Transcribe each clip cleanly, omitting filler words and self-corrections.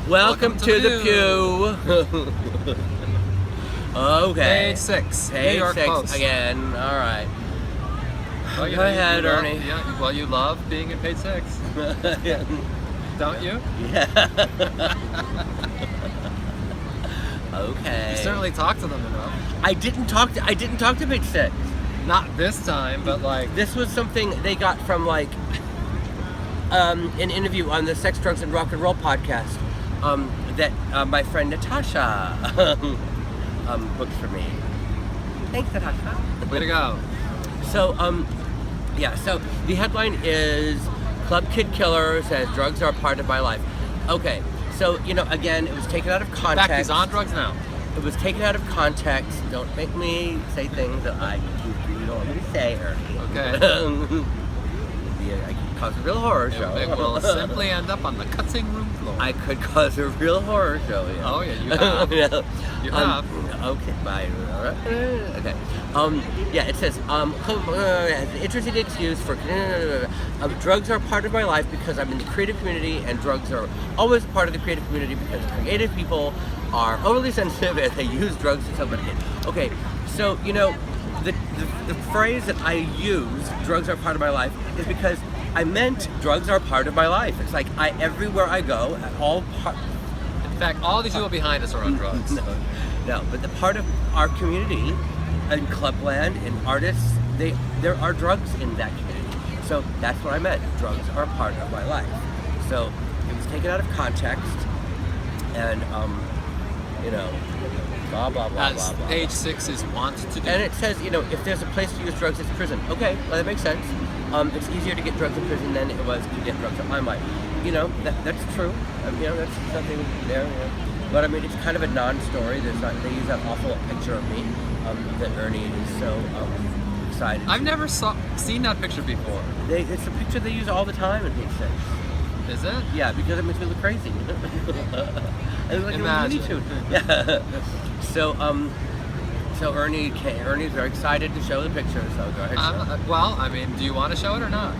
Welcome to the Peew. Okay. Page 6. Page New York 6 Post. again. All right. Well, Go ahead, love, Ernie. Yeah, well, you love being in page 6. Yeah. Don't you? Yeah. Okay. You certainly talk to them enough. I didn't talk to Page 6. Not this time, but like... This was something they got from like an interview on the Sex, Drugs, and Rock and Roll podcast that my friend Natasha booked for me. Thanks, Natasha. Way to go. So, yeah, so the headline is Club Kid Killer says drugs are part of my life. Okay, so, you know, again, it was taken out of context. In fact, he's on drugs now. It was taken out of context. Don't make me say things that you don't want me to say, Ernie. Okay. Yeah, I could cause a real horror show. It will simply end up on the cutting room floor. I could cause a real horror show, yeah. Oh, yeah, you have. Yeah. You have. Okay, bye. Okay. Yeah, it says, interesting excuse for, drugs are part of my life because I'm in the creative community, and drugs are always part of the creative community because creative people are overly sensitive and they use drugs to self-medicate. Okay, so, you know, the phrase that I use, drugs are part of my life, is because I meant drugs are part of my life. It's like everywhere I go, In fact, all these people behind us are on drugs. No, but the part of our community, in Clubland, in artists, there are drugs in that community. So that's what I meant. Drugs are part of my life. So it was taken out of context, and you know, blah blah blah As blah blah. page 6 is want to do. And it says, you know, if there's a place to use drugs, it's prison. Okay, well that makes sense. It's easier to get drugs in prison than it was to get drugs at Limelight. You know, that's true. You know, that's something there. You know. But I mean, it's kind of a non-story. They use that awful picture of me that Ernie is so excited. I've never seen that picture before. It's a picture they use all the time in Page 6. Is it? Yeah, because it makes me look crazy. I look like Imagine. a Looney Tune. Yeah. So Ernie's very excited to show the picture. So go ahead. Show it. Well, I mean, do you want to show it or not?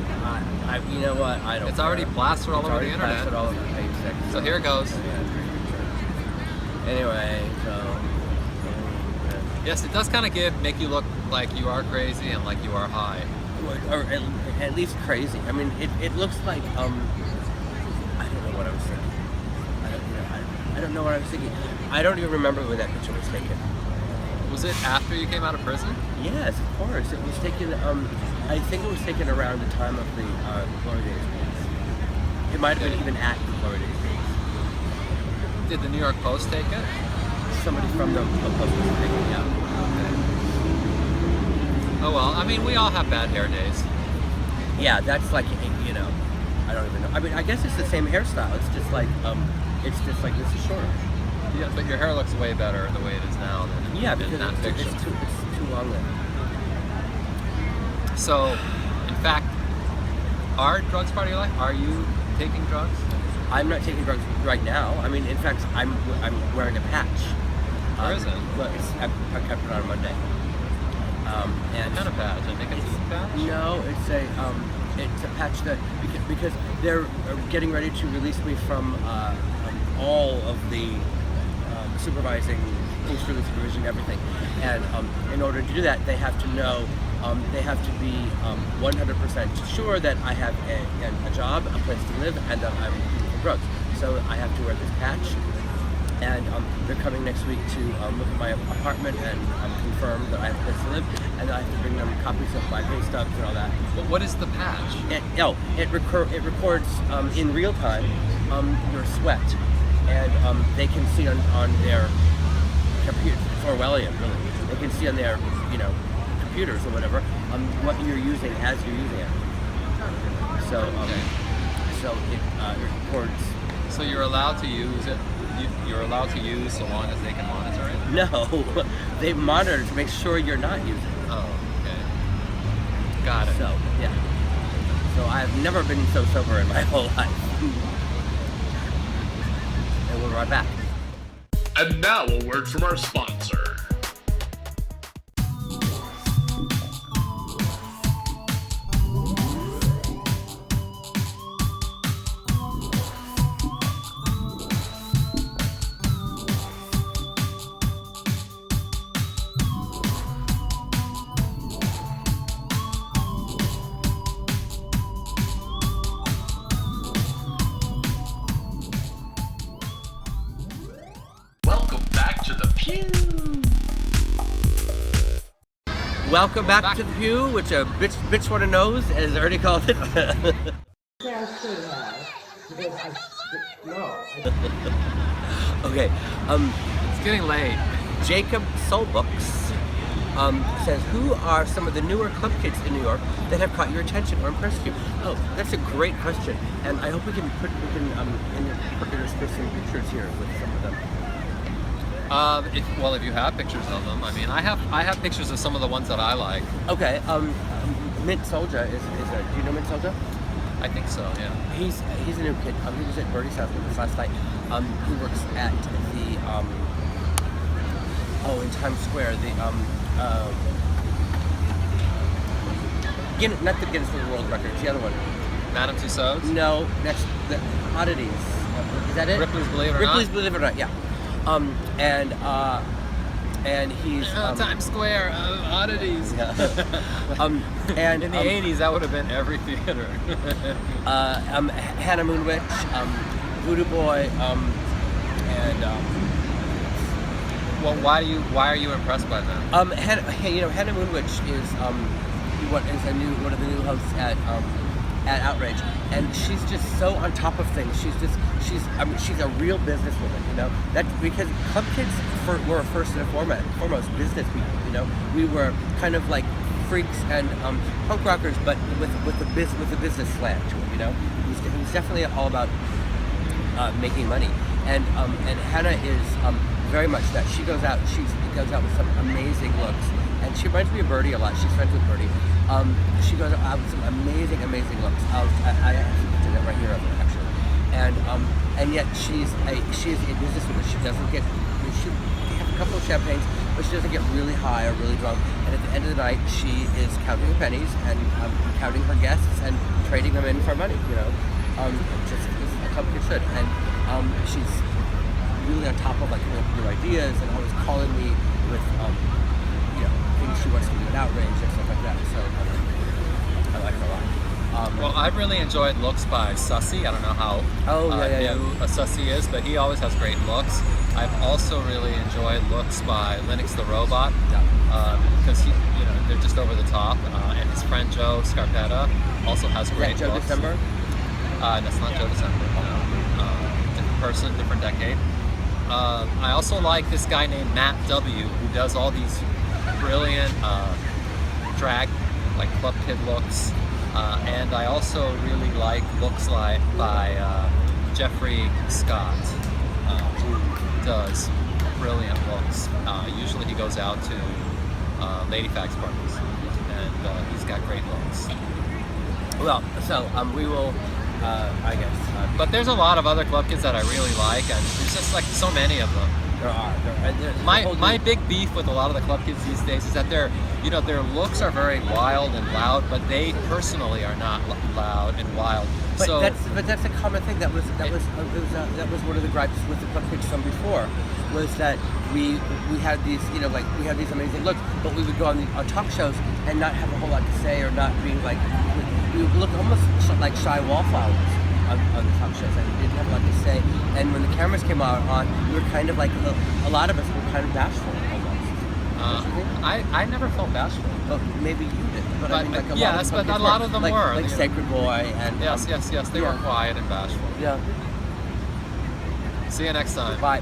You know what? I don't. It's already plastered all over the internet. Plastered all over Page 6. So here it goes. Anyway, so. Yes, it does kind of make you look like you are crazy and like you are high. Or at least crazy. I mean, it looks like I don't know what I was thinking. I don't know what I was thinking. I don't even remember when that picture was taken. Was it after you came out of prison? Yes, of course. It was taken. I think it was taken around the time of the Glory Days days. It might have been even at the Glory Days days. Did the New York Post take it? Somebody from the Post was taking it. Yeah. Oh well, I mean, we all have bad hair days. Yeah, that's like, you know, I don't even know. I mean, I guess it's the same hairstyle. It's just like this is shorter. Yeah, but your hair looks way better the way it is now than because in that picture. it's too long then. So, in fact, are drugs part of your life? Are you taking drugs? I'm not taking drugs right now. I mean, in fact, I'm wearing a patch. Where is it? Well, I kept it on Monday. And What kind of patch? A nicotine patch? No, it's a patch that because they're getting ready to release me from all of the supervising, post-release supervision, everything. And in order to do that, they have to know, they have to be 100% sure that I have a job, a place to live, and that I'm looking for drugs. So I have to wear this patch. And they're coming next week to look at my apartment and confirm that I have a place to live, and I have to bring them copies of my pay stubs and all that. But what is the patch? It records in real time your sweat, and they can see on their computer, Orwellian really. They can see on their computers or whatever what you're using as you're using it. So so it records. So you're allowed to use it. You're allowed to use so long as they can monitor it? No, they monitor to make sure you're not using it. Oh, okay. Got it. So, yeah. So I've never been so sober in my whole life. And we'll be right back. And now a word from our sponsor. welcome back to the Peew, which a bitch one of knows, as Ernie called it. Okay, It's getting late. Jacob Soulbooks says, who are some of the newer club kids in New York that have caught your attention or impressed you? Oh, that's a great question, and I hope we can intersperse some pictures here with some of them. If you have pictures of them, I mean, I have pictures of some of the ones that I like. Okay, Mint Soldier is do you know Mint Soldier? I think so, yeah. He's a new kid. He was at Birdie's house with us last night. He works at the in Times Square, not the Guinness World Records, the other one. Madame Tussauds? No, that's the Oddities. Is that it? Ripley's Believe It or Not? Ripley's Believe It or Not, yeah. And he's Times Square Oddities. Yeah. And in the 80s, that would have been every theater. Hannah Moonwitch, Voodoo Boy, Well, why are you impressed by them? Hannah Moonwitch is one of the new hosts at Outrage, and she's just so on top of things. She's a real businesswoman, you know. That's because club kids were first and foremost business people, you know. We were kind of like freaks and punk rockers, but with a business slant to it, you know. It was definitely all about making money, and Hannah is very much that. She goes out with some amazing looks, and she reminds me of Birdie a lot. She's friends with Birdie. She goes out with some amazing looks. I actually did that right here of her, actually, and yet she is a businesswoman. She doesn't get she has a couple of champagnes, but she doesn't get really high or really drunk. And at the end of the night, she is counting her pennies and counting her guests and trading them in for money. You know, just as a club kid should. And she's really on top of like new ideas and always calling me with things she wants to do at Outrage and stuff like that. So I like her a lot. Well, I've really enjoyed looks by Sussy. I don't know how new a Sussy is, but he always has great looks. I've also really enjoyed looks by Linux the Robot, because they're just over the top. And his friend Joe Scarpetta also has great Joe looks. December? That's not Joe December. No. Different person, different decade. I also like this guy named Matt W, who does all these brilliant drag, like club kid looks. And I also really like looks by Jeffrey Scott, who does brilliant looks. Usually he goes out to Lady Fags parties, and he's got great looks. Well, so we will, I guess. But there's a lot of other club kids that I really like, and there's just like so many of them. There are. My big beef with a lot of the club kids these days is that their looks are very wild and loud, but they personally are not loud and wild. But that's a common thing. That was one of the gripes with the club kids from before, was that we had these we had these amazing looks, but we would go on talk shows and not have a whole lot to say, or not being like, we would look almost like shy wallflowers on the talk shows, and we didn't have a lot to say. And when the cameras came on, we were kind of like a lot of us were kind of bashful almost. I never felt bashful. But maybe you did. But I mean, like a lot of them were. Like Sacred Boy and yes, they were quiet and bashful. Yeah. See you next time. Bye.